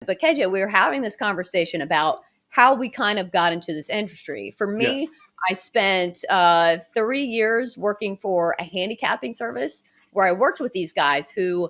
But KJ, we were having this conversation about how we kind of got into this industry. For me, Yes. I spent 3 years working for a handicapping service where I worked with these guys who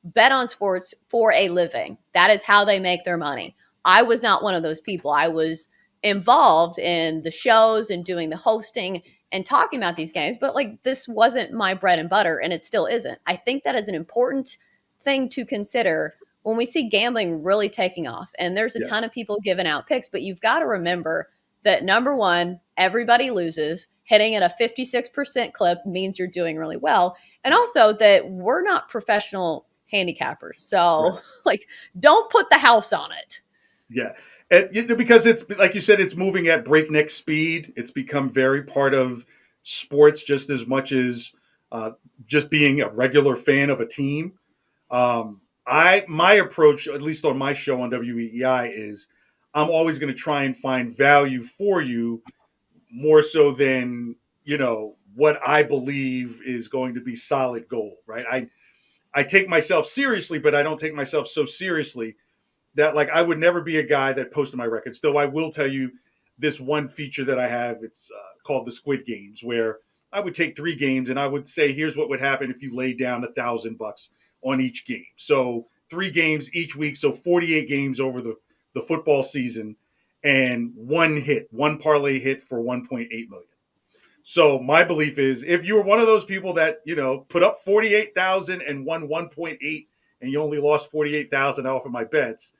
bet on sports for a living. That is how they make their money. I was not one of those people. I was involved in the shows and doing the hosting and talking about these games, but like this wasn't my bread and butter, and it still isn't. I think that is an important thing to consider when we see gambling really taking off. And there's a Yes. ton of people giving out picks, but you've got to remember that number one, everybody loses. Hitting at a 56% clip means you're doing really well. And also that we're not professional handicappers. Right. So, like, don't put the house on it. Yeah. Because it's like you said, it's moving at breakneck speed. It's become very part of sports just as much as just being a regular fan of a team. My approach, at least on my show on WEEI, is I'm always going to try and find value for you more so than what I believe is going to be solid gold. Right. I take myself seriously, but I don't take myself so seriously that like I would never be a guy that posted my records. Though I will tell you this one feature that I have. It's called the Squid Games, where I would take 3 games and I would say, here's what would happen if you laid down $1,000 on each game. So 3 games each week, so 48 games over the football season, and one parlay hit for 1.8 million. So my belief is if you were one of those people that, put up 48,000 and won 1.8 and you only lost 48,000 off of my bets,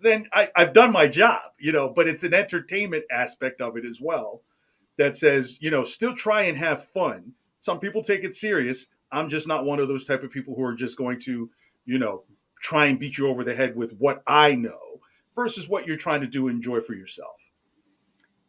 then I've done my job, but it's an entertainment aspect of it as well that says, still try and have fun. Some people take it serious. I'm just not one of those type of people who are just going to, try and beat you over the head with what I know versus what you're trying to do and enjoy for yourself.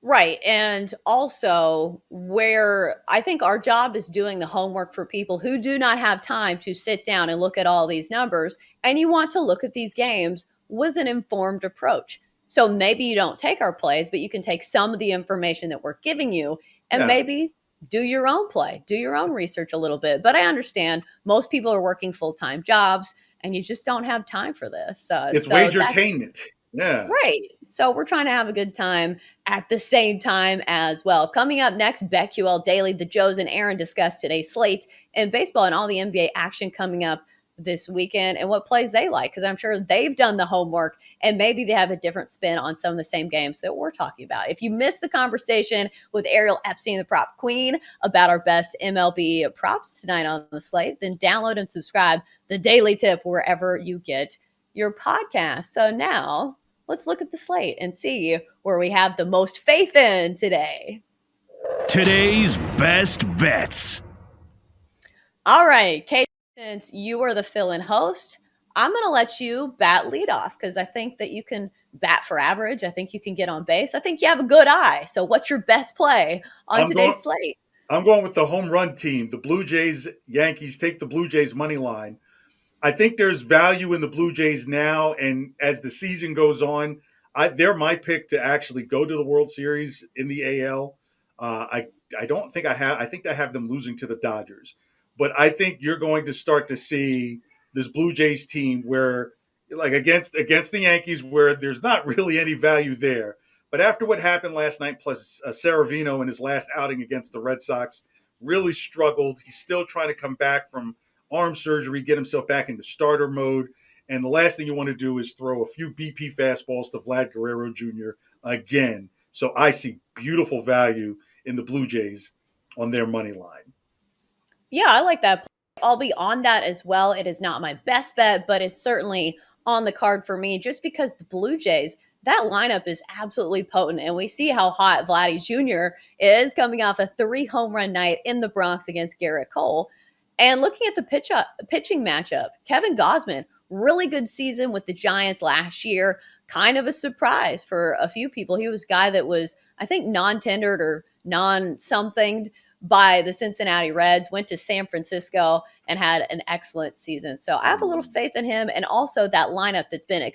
Right. And also, where I think our job is doing the homework for people who do not have time to sit down and look at all these numbers. And you want to look at these games with an informed approach. So maybe you don't take our plays, but you can take some of the information that we're giving you and Yeah. maybe do your own play, do your own research a little bit. But I understand most people are working full time jobs and you just don't have time for this. It's So that's wagertainment. Yeah. right. So we're trying to have a good time at the same time as well. Coming up next, BetQL Daily. The Joes and Aaron discuss today's slate and baseball and all the NBA action coming up this weekend and what plays they like, because I'm sure they've done the homework and maybe they have a different spin on some of the same games that we're talking about. If you missed the conversation with Ariel Epstein, the prop queen, about our best MLB props tonight on the slate, then download and subscribe the Daily Tip wherever you get your podcast. So now let's look at the slate and see where we have the most faith in today. Today's best bets. All right, Kate, since you are the fill-in host, I'm going to let you bat leadoff because I think that you can bat for average. I think you can get on base. I think you have a good eye. So what's your best play on I'm going today's slate? I'm going with the home run team, the Blue Jays, Yankees. Take the Blue Jays money line. I think there's value in the Blue Jays now, and as the season goes on, they're my pick to actually go to the World Series in the AL. I don't think I have. I think I have them losing to the Dodgers, but I think you're going to start to see this Blue Jays team where, like against the Yankees, where there's not really any value there. But after what happened last night, plus Saravino in his last outing against the Red Sox really struggled. He's still trying to come back from arm surgery, get himself back into starter mode. And the last thing you want to do is throw a few BP fastballs to Vlad Guerrero Jr. again. So I see beautiful value in the Blue Jays on their money line. Yeah, I like that. I'll be on that as well. It is not my best bet, but it's certainly on the card for me just because the Blue Jays, that lineup is absolutely potent. And we see how hot Vladdy Jr. is coming off a 3 home run night in the Bronx against Garrett Cole. And looking at the pitching matchup, Kevin Gausman, really good season with the Giants last year. Kind of a surprise for a few people. He was a guy that was, I think, non-tendered or non-somethinged by the Cincinnati Reds, went to San Francisco and had an excellent season. So I have a little faith in him. And also that lineup that's been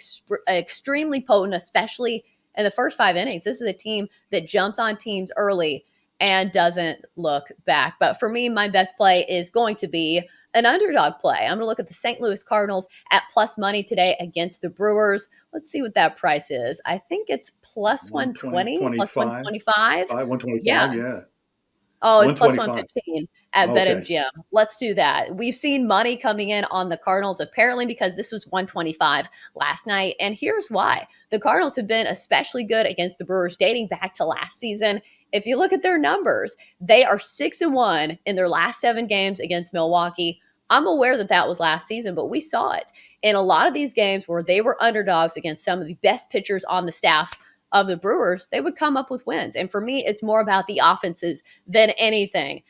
extremely potent, especially in the first 5 innings. This is a team that jumps on teams early and doesn't look back. But for me, my best play is going to be an underdog play. I'm going to look at the St. Louis Cardinals at plus money today against the Brewers. Let's see what that price is. I think it's plus 120, plus 125. 125. 125, Yeah. yeah. Oh, it's plus 125. 115 at Okay. BetMGM. Let's do that. We've seen money coming in on the Cardinals, apparently because this was 125 last night. And here's why. The Cardinals have been especially good against the Brewers dating back to last season. If you look at their numbers, they are 6-1 in their last 7 games against Milwaukee. I'm aware that that was last season, but we saw it in a lot of these games where they were underdogs against some of the best pitchers on the staff of the Brewers, they would come up with wins. And for me, it's more about the offenses than anything.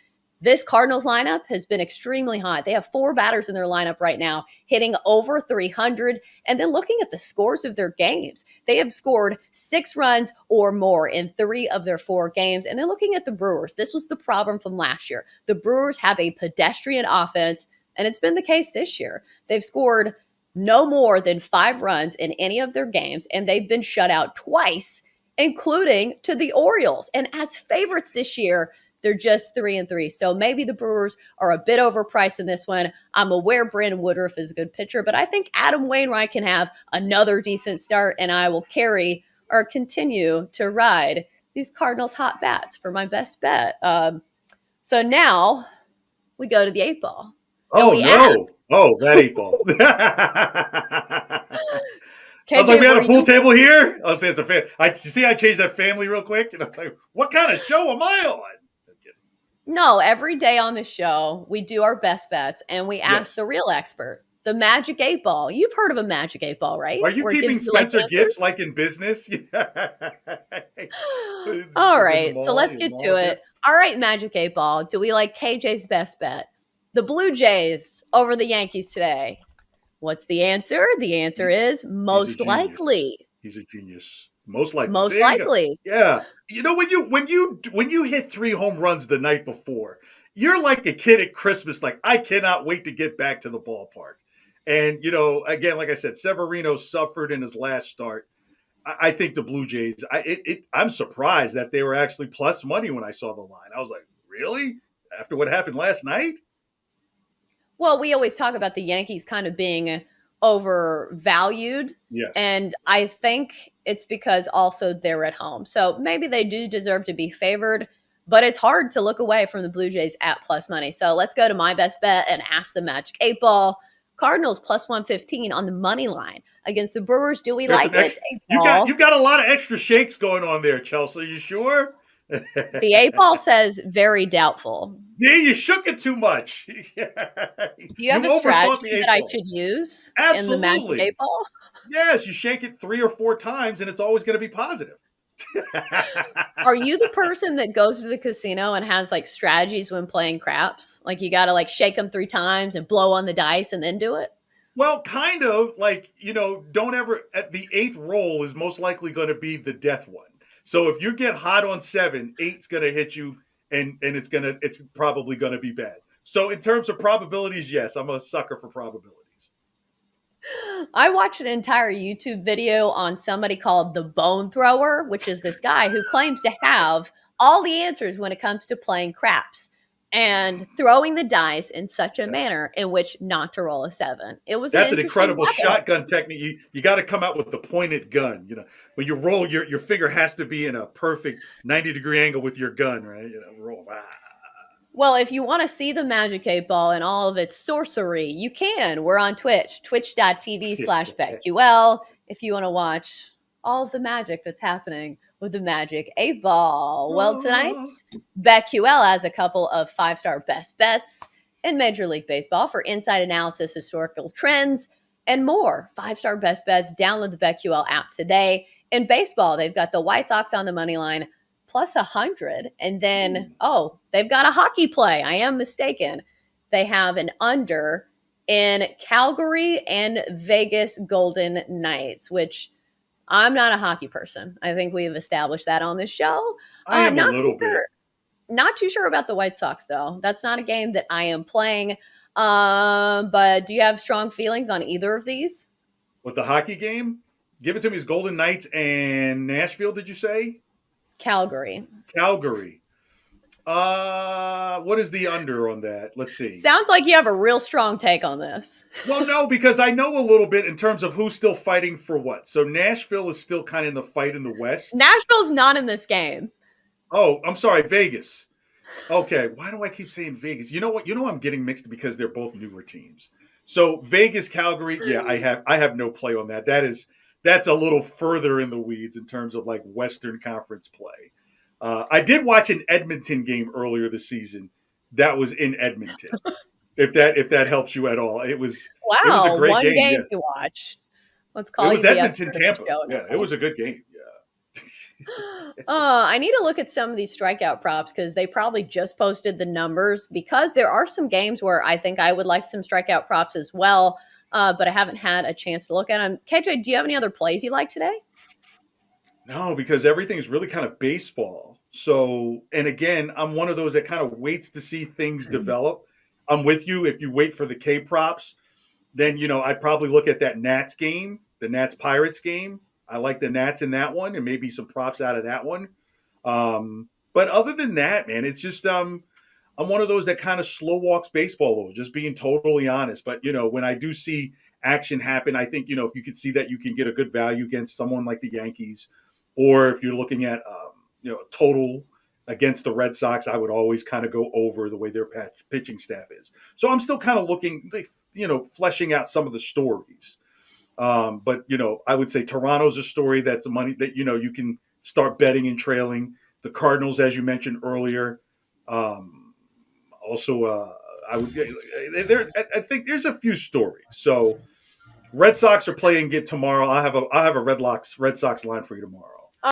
This Cardinals lineup has been extremely hot. They have 4 batters in their lineup right now, hitting over 300. And then looking at the scores of their games, they have scored 6 runs or more in 3 of their 4 games. And then looking at the Brewers, this was the problem from last year. The Brewers have a pedestrian offense, and it's been the case this year. They've scored no more than 5 runs in any of their games, and they've been shut out twice, including to the Orioles. And as favorites this year, they're just 3-3. So maybe the Brewers are a bit overpriced in this one. I'm aware Brandon Woodruff is a good pitcher, but I think Adam Wainwright can have another decent start, and I will carry or continue to ride these Cardinals hot bats for my best bet. So now we go to the 8 ball. And Oh, we no. ask, Oh, that 8 ball. I was like, KJ, we had were a pool you table here? I was saying it's a family. I changed that family real quick. And I'm like, what kind of show am I on? No, every day on the show, we do our best bets and we ask Yes. the real expert, the Magic 8 Ball. You've heard of a Magic 8 Ball, right? Are you Where it keeping gives you like Spencer gifts answers. like in business? All In the right, so mall, let's your get mall to it. gifts? All right, Magic 8 Ball. Do we like KJ's best bet? The Blue Jays over the Yankees today. What's the answer? The answer is He's a most genius. likely. He's a genius. Most likely. See, Most there you go. likely. Yeah. You know, when you hit 3 home runs the night before, you're like a kid at Christmas, like, I cannot wait to get back to the ballpark. And, you know, again, like I said, Severino suffered in his last start. I think the Blue Jays, I'm surprised that they were actually plus money when I saw the line. I was like, really? After what happened last night? Well, we always talk about the Yankees kind of being overvalued. Yes. And I think it's because also they're at home. So maybe they do deserve to be favored, but it's hard to look away from the Blue Jays at plus money. So let's go to my best bet and ask the Magic 8 Ball. Cardinals plus 115 on the money line against the Brewers. Do we There's like some it? extra. 8 Ball. You've got a lot of extra shakes going on there, Chelsea. You sure? The 8 Ball says very doubtful. See, you shook it too much. Do you You have a overthought the strategy 8 that I ball. should use in the Magic Absolutely. 8 Ball? Yes, you shake it 3 or 4 times, and it's always going to be positive. Are you the person that goes to the casino and has like strategies when playing craps? Like you got to like shake them 3 times and blow on the dice and then do it? Well, kind of like, you know, don't ever, at the 8th roll is most likely going to be the death one. So if you get hot on 7, 8's going to hit you, and it's probably going to be bad. So in terms of probabilities, yes, I'm a sucker for probabilities. I watched an entire YouTube video on somebody called the Bone Thrower, which is this guy who claims to have all the answers when it comes to playing craps and throwing the dice in such a manner in which not to roll a 7. It was That's an interesting incredible rabbit hole. shotgun technique. You got to come out with the pointed gun. You know, when you roll, your finger has to be in a perfect 90-degree angle with your gun, right? You know, roll. Well, if you want to see the Magic 8 Ball and all of its sorcery, you can. We're on Twitch, twitch.tv/BetQL, if you want to watch all of the magic that's happening with the Magic 8 Ball. Well, tonight, BetQL has a couple of 5-star best bets in Major League Baseball for inside analysis, historical trends, and more. 5-star best bets. Download the BetQL app today. In baseball, they've got the White Sox on the money line, plus 100. And then, they've got a hockey play. I am mistaken. They have an under in Calgary and Vegas Golden Knights, which I'm not a hockey person. I think we've established that on this show. I am a little bit. Not too sure about the White Sox, though. That's not a game that I am playing. But do you have strong feelings on either of these? With the hockey game? Give it to me. It's Golden Knights and Nashville, did you say? Calgary. What is the under on that? Let's see. Sounds like you have a real strong take on this. Well, no, because I know a little bit in terms of who's still fighting for what. So Nashville is still kind of in the fight in the West. Nashville's not in this game. Oh, I'm sorry, Vegas. Okay, why do I keep saying Vegas? You know what? You know I'm getting mixed because they're both newer teams. So Vegas, Calgary, yeah, I have no play on that. That's a little further in the weeds in terms of like Western Conference play. I did watch an Edmonton game earlier this season. That was in Edmonton. If that helps you at all, it was a Wow, great one game. Yeah, game you watched. Let's it call was you the Edmonton, expert of the Tampa. show Yeah, it now. was a good game. Yeah. I need to look at some of these strikeout props because they probably just posted the numbers because there are some games where I think I would like some strikeout props as well, but I haven't had a chance to look at them. KJ, do you have any other plays you like today? No, because everything's really kind of baseball. So, and again, I'm one of those that kind of waits to see things develop. I'm with you. If you wait for the K props, then I'd probably look at that Nats game, the Nats Pirates game. I like the Nats in that one, and maybe some props out of that one. But other than that, man, it's just I'm one of those that kind of slow walks baseball over, just being totally honest. But when I do see action happen, I think if you could see that you can get a good value against someone like the Yankees, or if you're looking at total against the Red Sox, I would always kind of go over the way their pitching staff is. So I'm still kind of looking, fleshing out some of the stories. But I would say Toronto's a story that's a money that you can start betting and trailing. The Cardinals, as you mentioned earlier, also I would there. I think there's a few stories. So Red Sox are playing it tomorrow. I have a Red Sox line for you tomorrow.